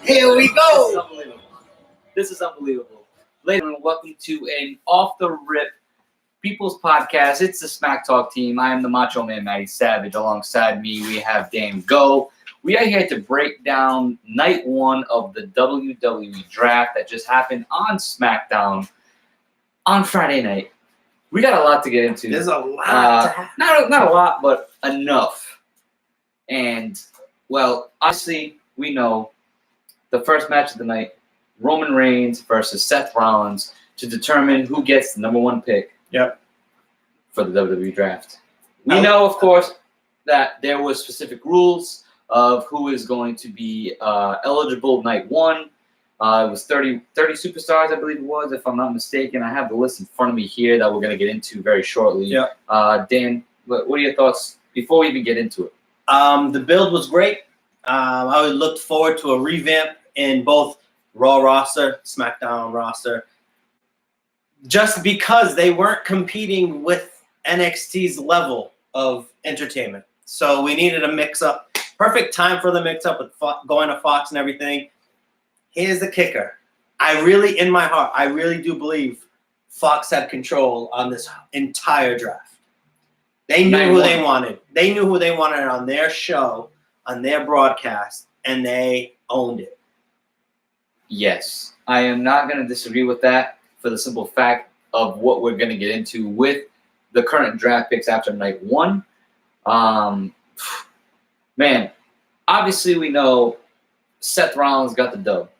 Here we go. This is unbelievable. Ladies and gentlemen, welcome to an off the rip People's Podcast. It's the Smack Talk team. I am the Macho Man, Matty Savage. Alongside me, we have Dan Go. We are here to break down night one of the WWE draft that just happened on SmackDown on Friday night. We got a lot to get into. There's a lot. Not a lot, but enough. And, well, obviously, we know the first match of the night, Roman Reigns versus Seth Rollins, to determine who gets the number one pick for the WWE draft. We know, of course, that there was specific rules of who is going to be eligible night one. It was 30 superstars, I believe it was, if I'm not mistaken. I have the list in front of me here that we're going to get into very shortly. Dan, what are your thoughts before we even get into it? The build was great. I looked forward to a revamp in both Raw roster, SmackDown roster, just because they weren't competing with NXT's level of entertainment. So we needed a mix-up. Perfect time for the mix-up with going to Fox and everything. Here's the kicker. In my heart, I really do believe Fox had control on this entire draft. They knew who they wanted. They knew who they wanted on their show, on their broadcast, and they owned it. Yes. I am not going to disagree with that for the simple fact of what we're going to get into with the current draft picks after night one. Man, obviously we know Seth Rollins got the dub.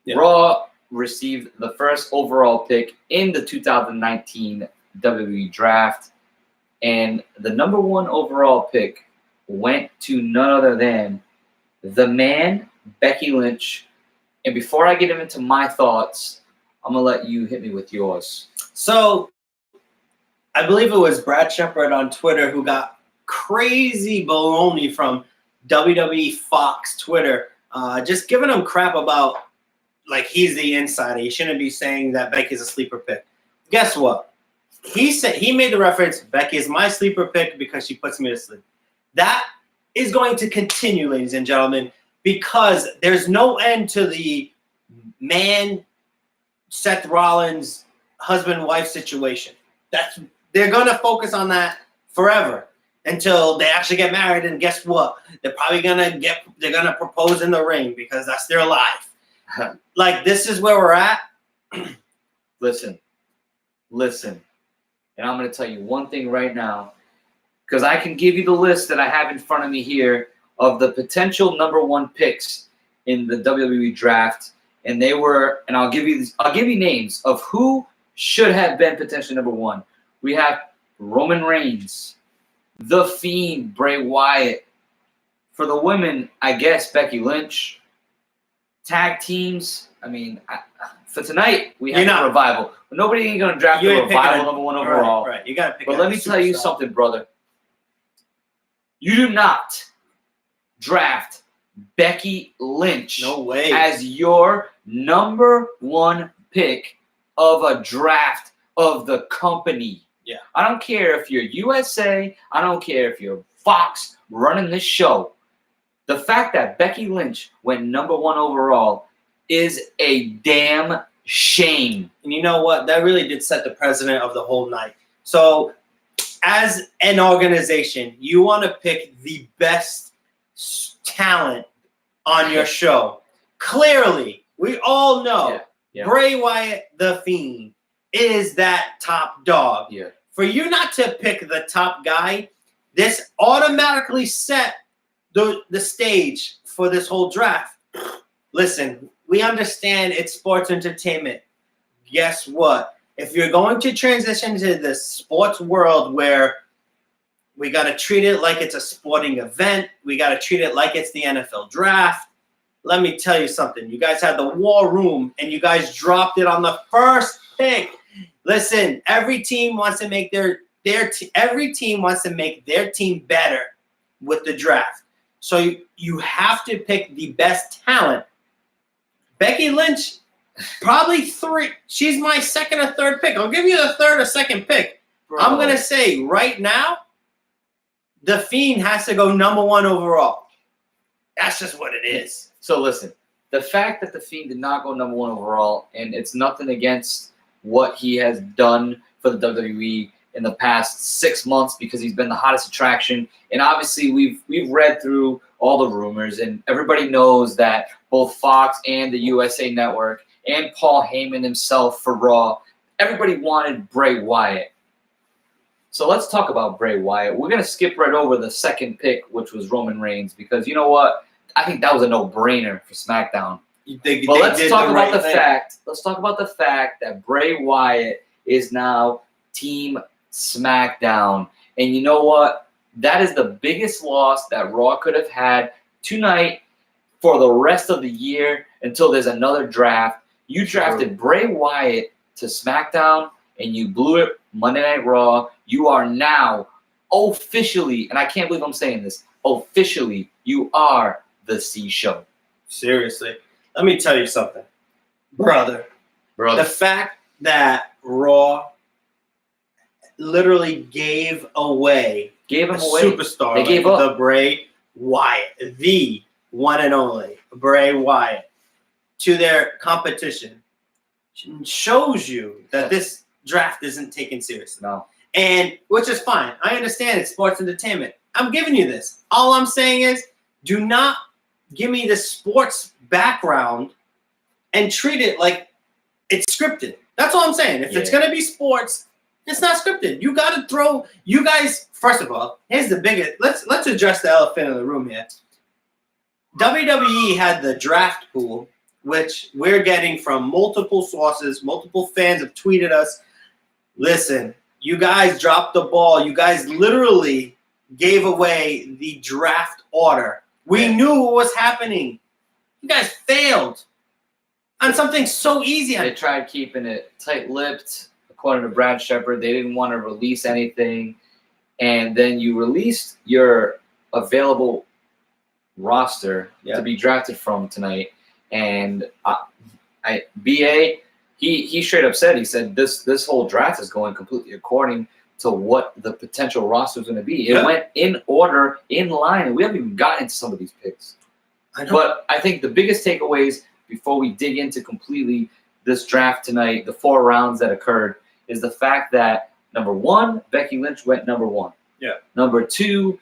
Yeah. Raw received the first overall pick in the 2019 WWE draft, and the number one overall pick went to none other than the man, Becky Lynch. And before I get into my thoughts, I'm going to let you hit me with yours. So, I believe it was Brad Shepard on Twitter who got crazy baloney from WWE Fox Twitter, just giving him crap about, like, he's the insider. He shouldn't be saying that Becky's a sleeper pick. Guess what? He made the reference, Becky is my sleeper pick because she puts me to sleep. That is going to continue, ladies and gentlemen, because there's no end to the man Seth Rollins husband-wife situation. They're going to focus on that forever until they actually get married. And guess what? They're probably they're going to propose in the ring because that's their life. Like, this is where we're at. Listen. And I'm going to tell you one thing right now, because I can give you the list that I have in front of me here of the potential number one picks in the WWE draft. And they were, and I'll give you names of who should have been potentially number one. We have Roman Reigns, The Fiend, Bray Wyatt. For the women, I guess Becky Lynch. Tag teams, I mean, for tonight, we have a Revival. But nobody ain't going to draft the Revival number one overall. Right. You got to pick. But let me tell you something, brother. You do not draft Becky Lynch as your number one pick of a draft of the company. Yeah. I don't care if you're USA. I don't care if you're Fox running this show. The fact that Becky Lynch went number one overall is a damn shame. And you know what? That really did set the precedent of the whole night. So, as an organization, you want to pick the best talent on your show. Clearly, we all know Bray Wyatt, The Fiend, is that top dog. Yeah. For you not to pick the top guy, this automatically set the stage for this whole draft. Listen, we understand it's sports entertainment. Guess what? If you're going to transition to the sports world where We got to treat it like it's a sporting event. We got to treat it like it's the NFL draft. Let me tell you something. You guys had the war room, and you guys dropped it on the first pick. Listen, every team wants to make every team wants to make their team better with the draft. So you have to pick the best talent. Becky Lynch, probably 3. She's my second or third pick. I'll give you the third or second pick. Bro. I'm going to say right now, The Fiend has to go number 1 overall. That's just what it is. So listen, the fact that The Fiend did not go number 1 overall, and it's nothing against what he has done for the WWE in the past 6 months because he's been the hottest attraction. And obviously we've read through all the rumors, and everybody knows that both Fox and the USA Network and Paul Heyman himself for Raw, everybody wanted Bray Wyatt. So let's talk about Bray Wyatt. We're going to skip right over the second pick, which was Roman Reigns, because you know what? I think that was a no-brainer for SmackDown. But let's talk about the fact that Bray Wyatt is now Team SmackDown. And you know what? That is the biggest loss that Raw could have had tonight for the rest of the year until there's another draft. You drafted Bray Wyatt to SmackDown, and you blew it Monday Night Raw. You are now officially, and I can't believe I'm saying this, officially, you are the C Show. Seriously. Let me tell you something. Brother. The fact that Raw literally gave away a superstar They gave the Bray Wyatt, the one and only Bray Wyatt, to their competition shows you that this draft isn't taken seriously. No. And which is fine. I understand it's sports entertainment. I'm giving you this. All I'm saying is do not give me the sports background and treat it like it's scripted. That's all I'm saying. If it's going to be sports, it's not scripted. You got to throw – you guys – first of all, here's the biggest – let's address the elephant in the room here. WWE had the draft pool, which we're getting from multiple sources. Multiple fans have tweeted us. Listen, you guys dropped the ball. You guys literally gave away the draft order. We knew what was happening. You guys failed on something so easy. They tried keeping it tight-lipped. According to Brad Shepard, they didn't want to release anything. And then you released your available roster to be drafted from tonight. And BA, he straight up said, he said, this whole draft is going completely according to what the potential roster is going to be. It went in order, in line, and we haven't even gotten into some of these picks. But I think the biggest takeaways before we dig into completely this draft tonight, the 4 rounds that occurred, is the fact that, number 1, Becky Lynch went number 1. Yeah. Number 2,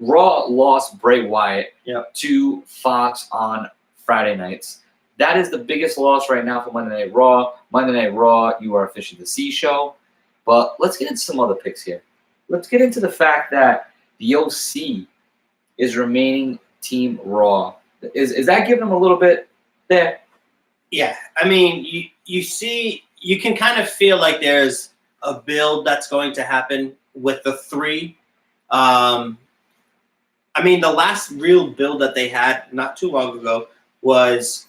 Raw lost Bray Wyatt to Fox on Friday nights. That is the biggest loss right now for Monday Night Raw. Monday Night Raw, you are officially the C Show. But let's get into some other picks here. Let's get into the fact that the OC is remaining Team Raw. Is that giving them a little bit there? Yeah. I mean, you see, you can kind of feel like there's a build that's going to happen with the 3. I mean, the last real build that they had not too long ago was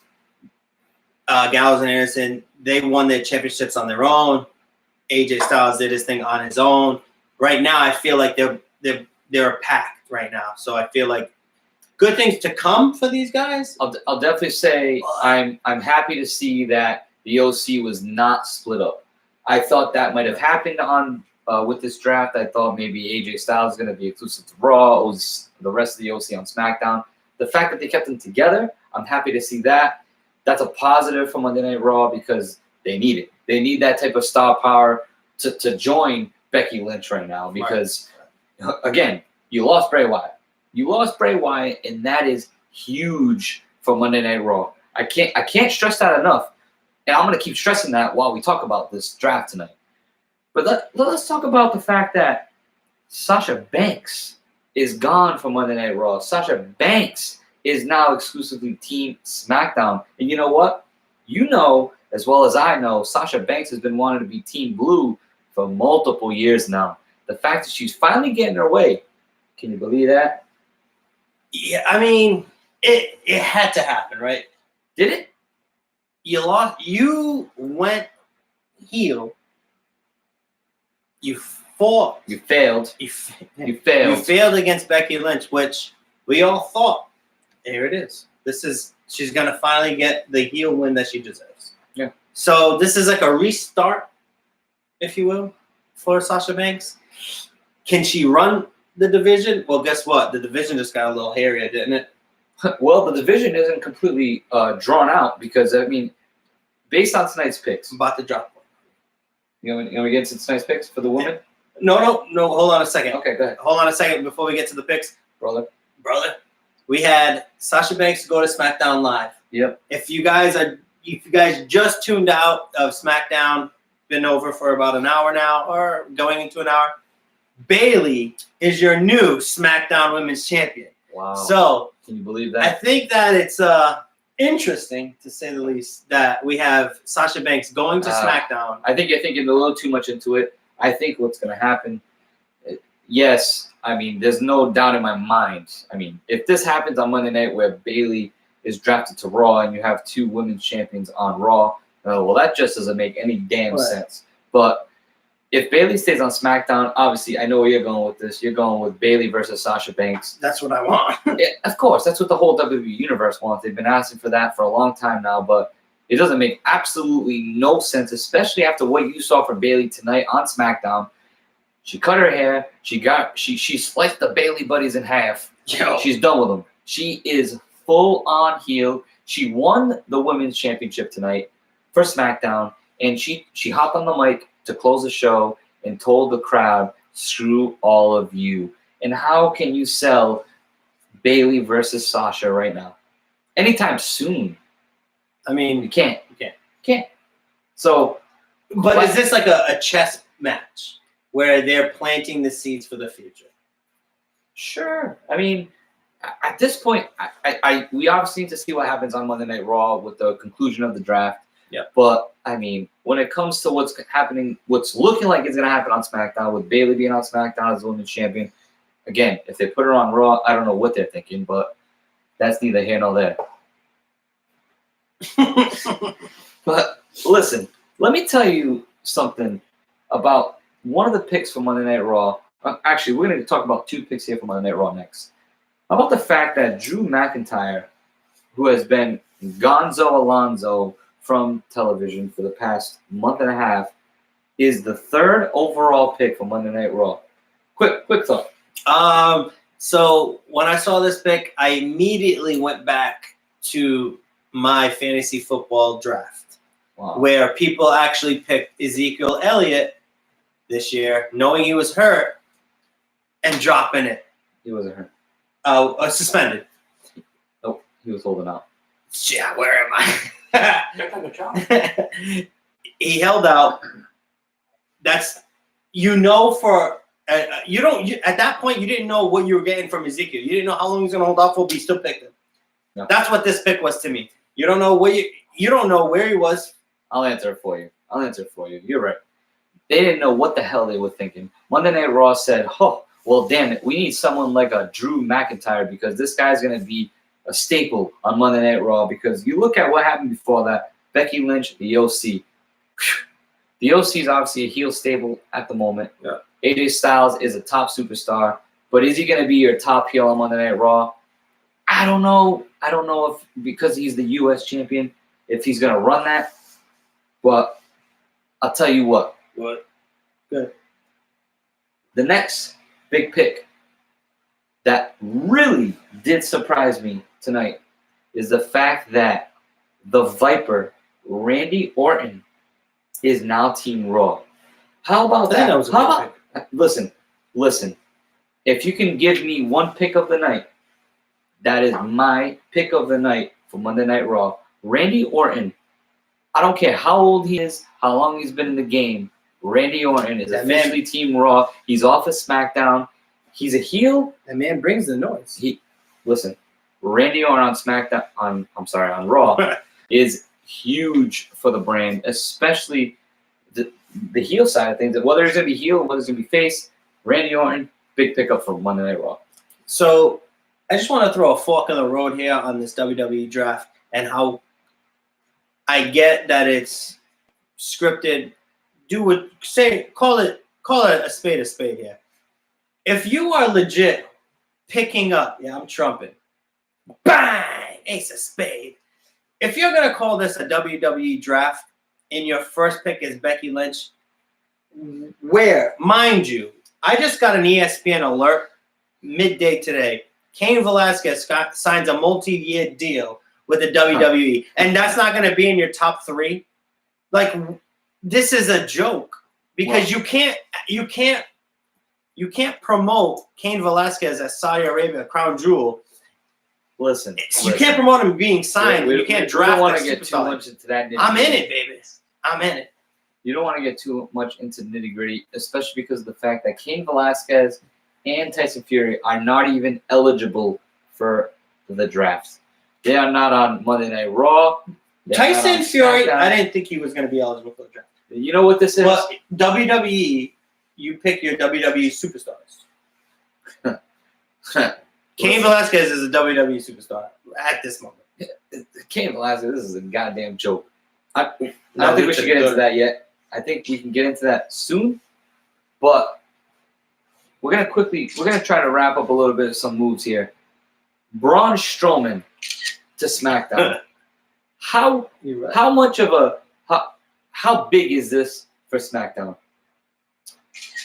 Gallows and Anderson. They won their championships on their own. AJ Styles did his thing on his own. Right now, I feel like they're packed right now. So I feel like good things to come for these guys. I'll definitely say I'm happy to see that the OC was not split up. I thought that might have happened on with this draft. I thought maybe AJ Styles is going to be exclusive to Raw, was the rest of the OC on SmackDown. The fact that they kept them together, I'm happy to see that. That's a positive for Monday Night Raw because they need it. They need that type of star power to join Becky Lynch right now because, again, you lost Bray Wyatt. You lost Bray Wyatt, and that is huge for Monday Night Raw. I can't stress that enough, and I'm going to keep stressing that while we talk about this draft tonight. But let's talk about the fact that Sasha Banks is gone from Monday Night Raw. Sasha Banks is now exclusively Team SmackDown. And you know what? You know, as well as I know, Sasha Banks has been wanting to be Team Blue for multiple years now. the fact that she's finally getting her way, can you believe that? Yeah, I mean, it had to happen, right? Did it? You lost. You went heel. You fought. You failed. You You failed. You failed against Becky Lynch, which we all thought. Here it is. She's gonna finally get the heel win that she deserves. Yeah. So this is like a restart, if you will, for Sasha Banks. Can she run the division? Well, guess what? The division just got a little hairier, didn't it? Well, the division isn't completely drawn out because, I mean, based on tonight's picks. I'm about to drop one. You want to get into tonight's picks for the women? No. Hold on a second. Okay, go ahead. Hold on a second before we get to the picks. Brother. We had Sasha Banks go to SmackDown Live. Yep. If you guys just tuned out of SmackDown, been over for about an hour now, or going into an hour, Bayley is your new SmackDown Women's Champion. Wow. So can you believe I that? think that it's interesting, to say the least, that we have Sasha Banks going to SmackDown. I think you're thinking a little too much into it. I think what's going to happen, yes, I mean, there's no doubt in my mind. I mean, if this happens on Monday night where Bayley is drafted to Raw and you have two women's champions on Raw, well, that just doesn't make any damn sense. But if Bayley stays on SmackDown, obviously, I know where you're going with this. You're going with Bayley versus Sasha Banks. That's what I want. Yeah, of course, that's what the whole WWE universe wants. They've been asking for that for a long time now, but it doesn't make absolutely no sense, especially after what you saw from Bayley tonight on SmackDown. She cut her hair. She spliced the Bayley buddies in half. Yo. She's done with them. She is full on heel. She won the women's championship tonight for SmackDown, and she hopped on the mic to close the show and told the crowd, "Screw all of you." And how can you sell Bayley versus Sasha right now? Anytime soon. I mean, You can't. So, but is this like a chess match where they're planting the seeds for the future? sure. I mean, at this point, we obviously need to see what happens on Monday Night Raw with the conclusion of the draft. Yeah. But I mean, when it comes to what's happening, what's looking like it's going to happen on SmackDown with Bayley being on SmackDown as the women's champion, again, if they put her on Raw, I don't know what they're thinking, but that's neither here nor there. But listen, let me tell you something about one of the picks for Monday Night Raw. Actually, we're going to talk about two picks here for Monday Night Raw next. How about the fact that Drew McIntyre, who has been Gonzo Alonzo from television for the past month and a half, is the third overall pick for Monday Night Raw? Quick thought. So when I saw this pick, I immediately went back to my fantasy football draft, where people actually picked Ezekiel Elliott this year, knowing he was hurt, and dropping it. He wasn't hurt. Suspended. Nope, he was holding out. Yeah, where am I? He held out. That's, for you don't at that point you didn't know what you were getting from Ezekiel. You didn't know how long he was going to hold out for, but you still picked him. No. That's what this pick was to me. You don't know where you don't know where he was. I'll answer it for you. You're right. They didn't know what the hell they were thinking. Monday Night Raw said, "Oh, well, damn it, we need someone like a Drew McIntyre because this guy's going to be a staple on Monday Night Raw." Because you look at what happened before that: Becky Lynch, the OC. The OC is obviously a heel stable at the moment. Yeah. AJ Styles is a top superstar, but is he going to be your top heel on Monday Night Raw? I don't know. I don't know if, because he's the U.S. champion, if he's going to run that. But I'll tell you what. What? Good. The next big pick that really did surprise me tonight is the fact that the Viper, Randy Orton, is now Team Raw. How about that? Listen. If you can give me one pick of the night, that is my pick of the night for Monday Night Raw. Randy Orton, I don't care how old he is, how long he's been in the game, Randy Orton is officially Team Raw. He's off of SmackDown. He's a heel. That man brings the noise. Listen, Randy Orton on SmackDown, on Raw, is huge for the brand, especially the heel side of things. Whether he's going to be heel or whether he's going to be face, Randy Orton, big pickup for Monday Night Raw. So I just want to throw a fork in the road here on this WWE draft and how I get that it's scripted. Call it a spade here. If you are legit picking up, I'm trumping, bang, ace of spade. If you're gonna call this a WWE draft and your first pick is Becky Lynch, where, mind you, I just got an ESPN alert midday today. Cain Velasquez signs a multi-year deal with the WWE, and that's not going to be in your top 3. Like, this is a joke because you can't promote Cain Velasquez as Saudi Arabia crown jewel. Listen, you can't promote him being signed. You can't draft. We don't want to get too much into that. I'm in it, baby. I'm in it. You don't want to get too much into nitty gritty, especially because of the fact that Cain Velasquez and Tyson Fury are not even eligible for the draft. They are not on Monday Night Raw. Tyson Fury, I didn't think he was going to be eligible for the draft. You know what this is? Well, WWE, you pick your WWE superstars. Cain Velasquez is a WWE superstar at this moment. Cain Velasquez, this is a goddamn joke. I don't think we should get into that yet. I think we can get into that soon, but we're gonna try to wrap up a little bit of some moves here. Braun Strowman to SmackDown. How big is this for SmackDown?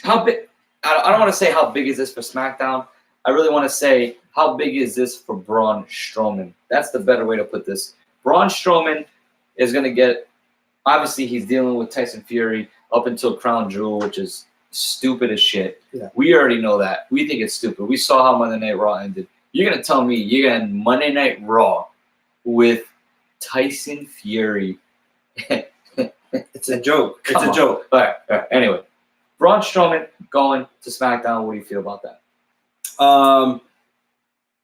How big? I don't want to say how big is this for SmackDown. I really want to say how big is this for Braun Strowman. That's the better way to put this. Braun Strowman is gonna get. Obviously, he's dealing with Tyson Fury up until Crown Jewel, which is stupid as shit. Yeah. We already know that. We think it's stupid. We saw how Monday Night Raw ended. You're going to tell me you're going to Monday Night Raw with Tyson Fury. It's a joke. It's a joke. All right. Anyway, Braun Strowman going to SmackDown. What do you feel about that?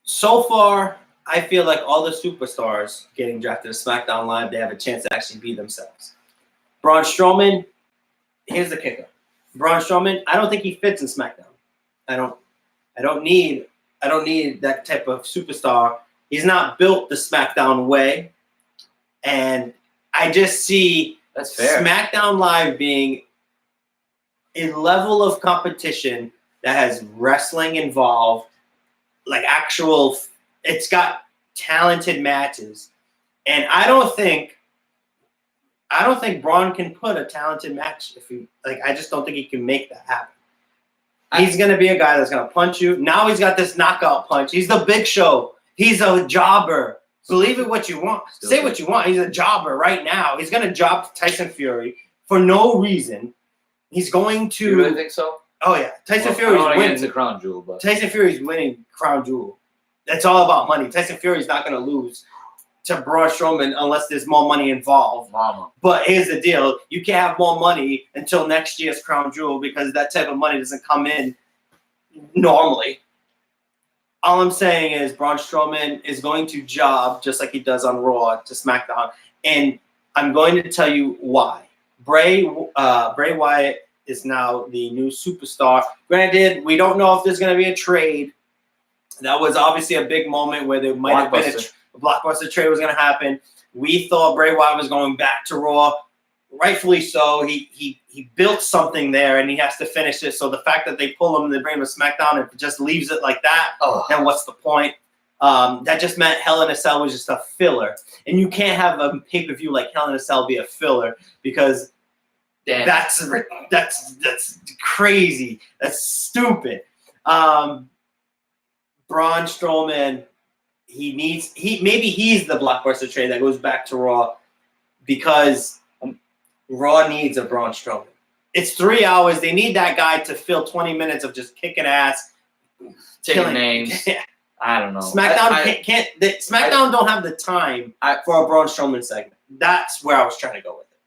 So far, I feel like all the superstars getting drafted to SmackDown Live, they have a chance to actually be themselves. Braun Strowman, here's the kicker. Braun Strowman, I don't think he fits in SmackDown. I don't need that type of superstar. He's not built the SmackDown way. And I just see That's fair. SmackDown Live being a level of competition that has wrestling involved, like actual. It's got talented matches, and I don't think Braun can put a talented match if he like. I just don't think he can make that happen. He's gonna be a guy that's gonna punch you. Now he's got this knockout punch. He's the Big Show. He's a jobber. Believe it what you want. Say what you want. He's a jobber right now. He's gonna job Tyson Fury for no reason. He's going to. You really think so? Oh yeah, Tyson Fury's winning the Crown Jewel, but Tyson Fury's winning Crown Jewel. It's all about money. Tyson Fury's not going to lose to Braun Strowman unless there's more money involved. Mama. But here's the deal. You can't have more money until next year's Crown Jewel because that type of money doesn't come in normally. All I'm saying is Braun Strowman is going to job just like he does on Raw to SmackDown. And I'm going to tell you why. Bray Wyatt is now the new superstar. Granted, we don't know if there's going to be a trade. That was obviously a big moment where there might have been a blockbuster trade was going to happen. We thought Bray Wyatt was going back to Raw. Rightfully so. He built something there, and he has to finish it. So the fact that they pull him and they bring him to SmackDown and just leaves it like that, then what's the point? That just meant Hell in a Cell was just a filler. And you can't have a pay-per-view like Hell in a Cell be a filler because that's crazy. That's stupid. Braun Strowman, maybe he's the blockbuster trade that goes back to Raw because Raw needs a Braun Strowman. It's 3 hours. They need that guy to fill 20 minutes of just kicking ass, taking names. I don't know. SmackDown SmackDown don't have the time for a Braun Strowman segment. That's where I was trying to go with it.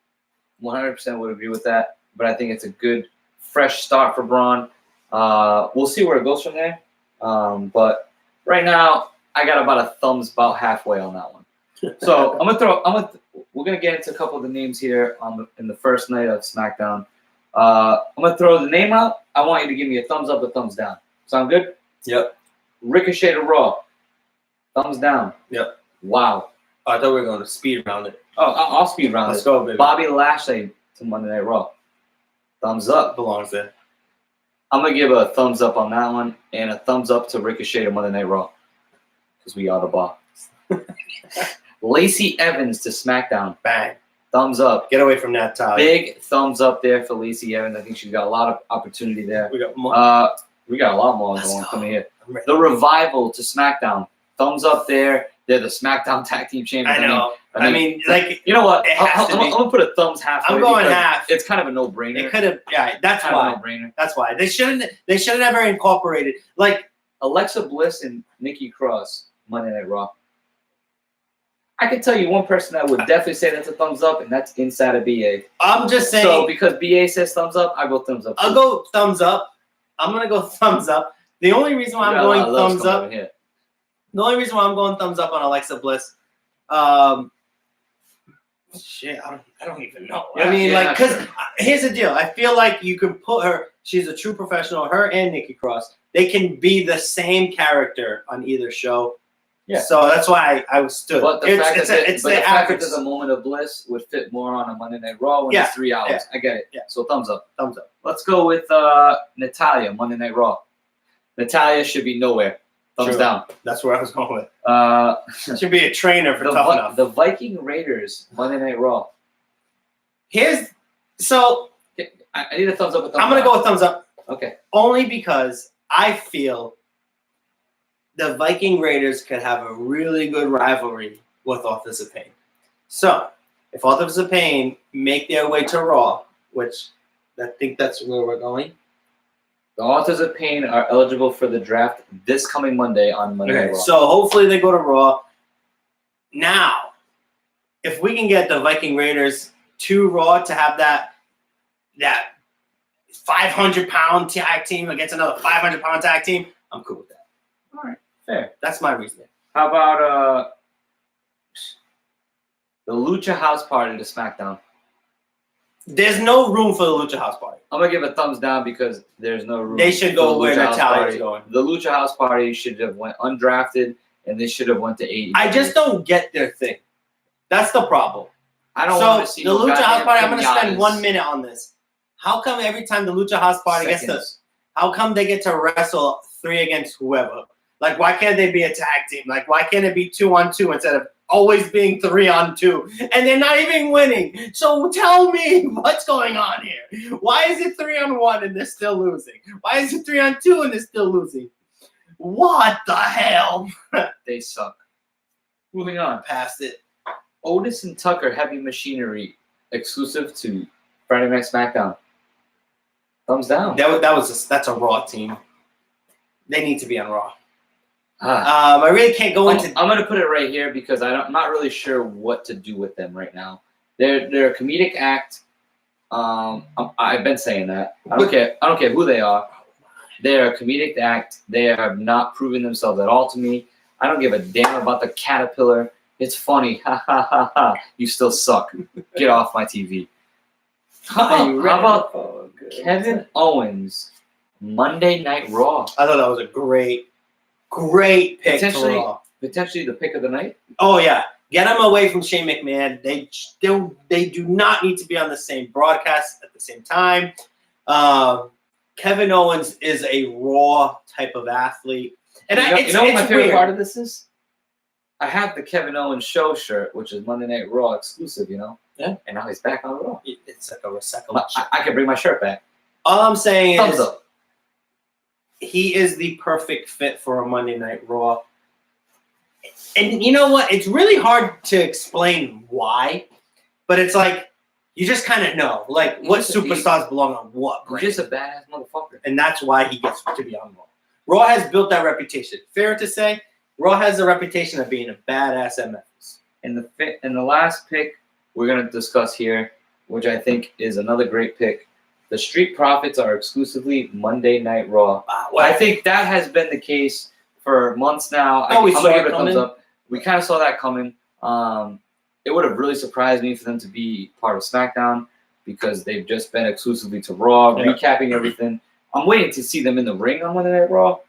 100% would agree with that, but I think it's a good, fresh start for Braun. We'll see where it goes from there. But right now, I got about a thumbs about halfway on that one. So we're gonna get into a couple of the names here in the first night of SmackDown. I'm gonna throw the name out, I want you to give me a thumbs up or thumbs down. Sound good? Yep. Ricochet to Raw. Thumbs down. Yep. Wow. Oh, I thought we were going to speed round it. Oh, I'll speed round Let's it. go, baby. Bobby Lashley to Monday Night Raw. Thumbs up. Belongs there. I'm going to give a thumbs up on that one and a thumbs up to Ricochet to Monday Night Raw. Because we are the boss. Lacey Evans to SmackDown. Bang. Thumbs up. Get away from that, Tyler. Big thumbs up there for Lacey Evans. I think she's got a lot of opportunity there. We got more. We got a lot more Let's going go. coming here. I'm ready. The Revival to SmackDown. Thumbs up there. They're the SmackDown Tag Team Champions. I know. I mean, like, you know what? it has I'm to be. going to put a thumbs halfway. I'm going because half. It's kind of a no-brainer. It could have. Yeah, that's kind of why. a no-brainer. That's why they shouldn't. They should have never incorporated. Like, Alexa Bliss and Nikki Cross, Monday Night Raw. I can tell you one person that would definitely say that's a thumbs up, and that's inside of BA. I'm just saying. So because BA says thumbs up, I go thumbs up. I'll go thumbs up. I'm gonna go thumbs up. The only reason why I'm going thumbs up. The only reason why I'm going thumbs up on Alexa Bliss. Shit, I don't even know. I mean, like, because here's the deal. I feel like you can put her. She's a true professional. Her and Nikki Cross. They can be the same character on either show. Yeah. So that's why I stood. But the fact that average. there's a moment of bliss would fit more on a Monday Night Raw when Yeah. it's 3 hours. Yeah. I get it. Yeah. So thumbs up. Thumbs up. Let's go with Natalya, Monday Night Raw. Natalya should be nowhere. Thumbs True. down. That's where I was going with. Should be a trainer for Tough Enough. The Viking Raiders, Monday Night Raw. I need a thumbs up. I'm gonna go with thumbs up. Okay. Only because I feel the Viking Raiders could have a really good rivalry with Authors of Pain. So, if Authors of Pain make their way to Raw, which I think that's where we're going. The Authors of Pain are eligible for the draft this coming Monday on Monday Night Raw. So hopefully they go to Raw. Now, if we can get the Viking Raiders to Raw to have that 500-pound tag team against another 500-pound tag team, I'm cool with that. All right, fair. That's my reasoning. How about the Lucha House Party to SmackDown? There's no room for the Lucha House Party. I'm gonna give a thumbs down because there's no room. They should go where Natalya's going. The Lucha House Party should have went undrafted, and they should have went to AEW. I just don't get their thing. That's the problem. I don't want to see the no Lucha House goddamn Party. I'm going to spend pinatas. 1 minute on this. How come every time the Lucha House Party gets to? Seconds. How come they get to wrestle 3 against whoever? Like, why can't they be a tag team? Like, why can't it be 2-on-2 instead of always being 3-on-2? And they're not even winning. So tell me what's going on here. Why is it 3-on-1 and they're still losing? Why is it 3-on-2 and they're still losing? What the hell? They suck. Moving on. Past it. Otis and Tucker Heavy Machinery exclusive to Friday Night SmackDown. Thumbs down. That's a Raw team. They need to be on Raw. I I really can't go into. I'm going to put it right here because I'm not really sure what to do with them right now. They're a comedic act. I've been saying that. I don't care who they are. They're a comedic act. They have not proven themselves at all to me. I don't give a damn about the caterpillar. It's funny. Ha ha ha ha. You still suck. Get off my TV. How about Kevin Owens, Monday Night Raw? I thought that was a great pick for Raw. Potentially the pick of the night. Oh yeah, get him away from Shane McMahon. They do not need to be on the same broadcast at the same time. Kevin Owens is a Raw type of athlete, and you know what my favorite weird. part of this is? I have the Kevin Owens show shirt, which is Monday Night Raw exclusive, you know? Yeah. And now he's back on Raw. It's like a recycle. I can bring my shirt back. All I'm saying Thumbs is up. he is the perfect fit for a Monday Night Raw. And you know what? It's really hard to explain why, but it's like you just kind of know, like what superstars belong on what brand. He's just a badass motherfucker. And that's why he gets to be on Raw. Raw has built that reputation. Fair to say, Raw has a reputation of being a badass MFs. And the last pick we're going to discuss here, which I think is another great pick, the Street Profits are exclusively Monday Night Raw. I think that has been the case for months now. I'm going to give it a thumbs up. We kind of saw that coming. It would have really surprised me for them to be part of SmackDown because they've just been exclusively to Raw, recapping everything. I'm waiting to see them in the ring on Monday Night Raw.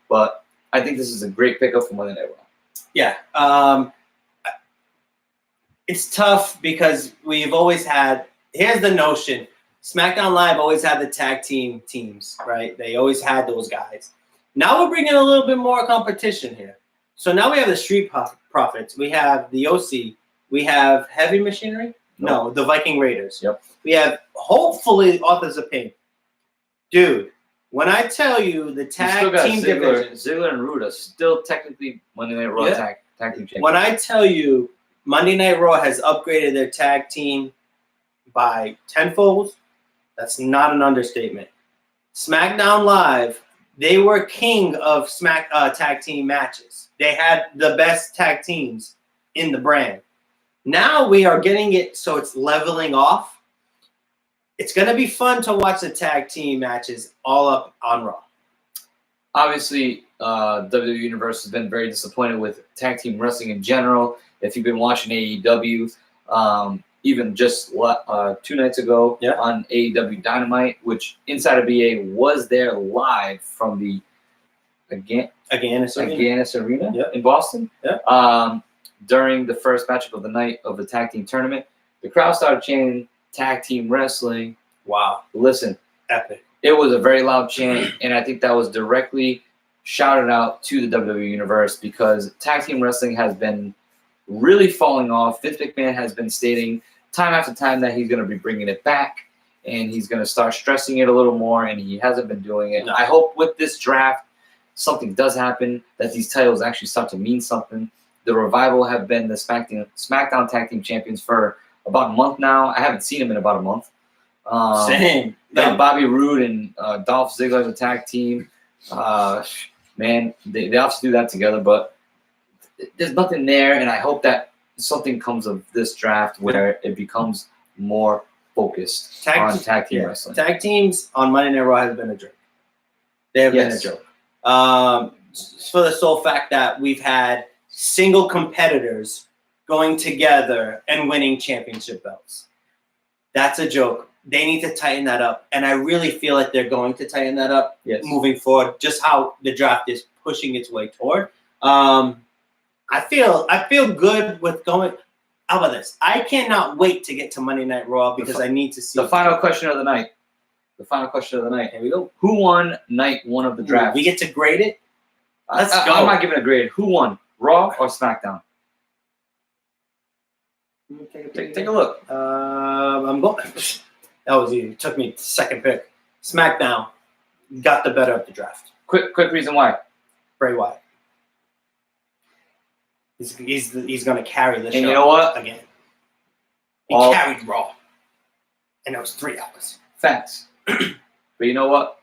But I think this is a great pickup for Monday Night Raw. Yeah. It's tough because we've always had. Here's the notion: SmackDown Live always had the tag teams, right? They always had those guys. Now we're bringing a little bit more competition here. So now we have the Street Profits. We have the OC. We have Heavy Machinery. No, the Viking Raiders. Yep. We have hopefully Authors of Pain. Dude, when I tell you the tag team division, Ziggler and Rude are still technically Monday Night Raw tag team champions. When I tell you Monday Night Raw has upgraded their tag team by tenfold, that's not an understatement. SmackDown Live, they were king of tag team matches. They had the best tag teams in the brand. Now we are getting it so it's leveling off. It's going to be fun to watch the tag team matches all up on Raw. Obviously, WWE Universe has been very disappointed with tag team wrestling in general. If you've been watching AEW, even just 2 nights ago on AEW Dynamite, which Inside of BA was there live from the Agganis Arena in Boston. During the first matchup of the night of the tag team tournament, the crowd started chanting tag team wrestling. Wow. Listen. Epic. It was a very loud chant, and I think that was directly shouted out to the WWE Universe because tag team wrestling has been really falling off. Vince McMahon has been stating time after time that he's going to be bringing it back, and he's going to start stressing it a little more, and he hasn't been doing it. No. I hope with this draft, something does happen, that these titles actually start to mean something. The Revival have been the SmackDown Tag Team Champions for about a month now. I haven't seen them in about a month. Same. Bobby Roode and Dolph Ziggler as a tag team. Man, they obviously do that together, but there's nothing there, and I hope that something comes of this draft where it becomes more focused on tag team wrestling. Tag teams on Monday Night Raw has been a joke. They have been a joke. For the sole fact that we've had single competitors going together and winning championship belts. That's a joke. They need to tighten that up. And I really feel like they're going to tighten that up moving forward, just how the draft is pushing its way toward. I feel good with going. How about this? I cannot wait to get to Monday Night Raw because I need to see the final question of the night. The final question of the night. Here we go. Who won night 1 of the draft? We get to grade it. Let's go. I'm not giving a grade. Who won? Raw or SmackDown? Take a look. I'm going. That was easy. It took me second pick. SmackDown got the better of the draft. Quick reason why. Bray Wyatt. He's going to carry this show. And you know what? Again. He carried Raw. And it was 3 hours. Facts. But you know what?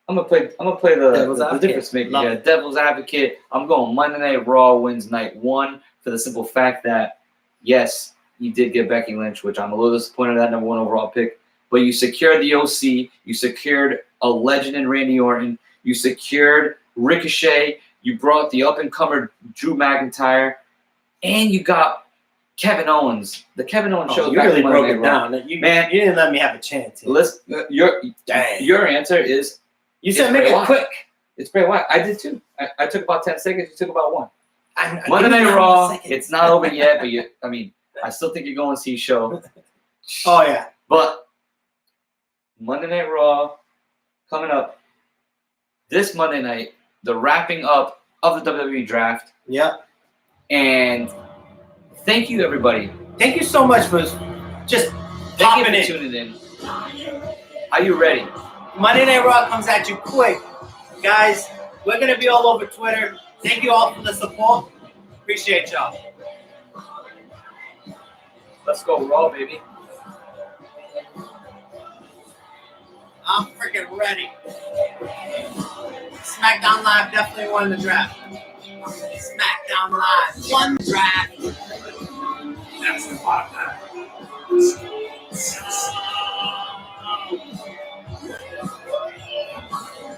I'm gonna play the difference maker. Yeah, devil's advocate. I'm going Monday Night Raw wins night 1 for the simple fact that yes, you did get Becky Lynch, which I'm a little disappointed in that number 1 overall pick. But you secured the OC, you secured a legend in Randy Orton, you secured Ricochet, you brought the up-and-comer Drew McIntyre, and you got Kevin Owens. The Kevin Owens show. You really broke it down. You didn't let me have a chance here. Listen, your answer is you said make it quick. It's Bray Wyatt. I did too. I took about 10 seconds. You took about 1. Monday Night Raw. It's not over yet, but I still think you're going to see show. Oh yeah. But Monday Night Raw coming up this Monday night. The wrapping up of the WWE draft. Yep. And thank you, everybody. Thank you so much for just popping in. Tuning in. Are you ready? Monday Night Raw comes at you quick. Guys, we're going to be all over Twitter. Thank you all for the support. Appreciate y'all. Let's go Raw, baby. I'm freaking ready. SmackDown Live definitely won the draft. SmackDown Live won the draft. That's the bottom line.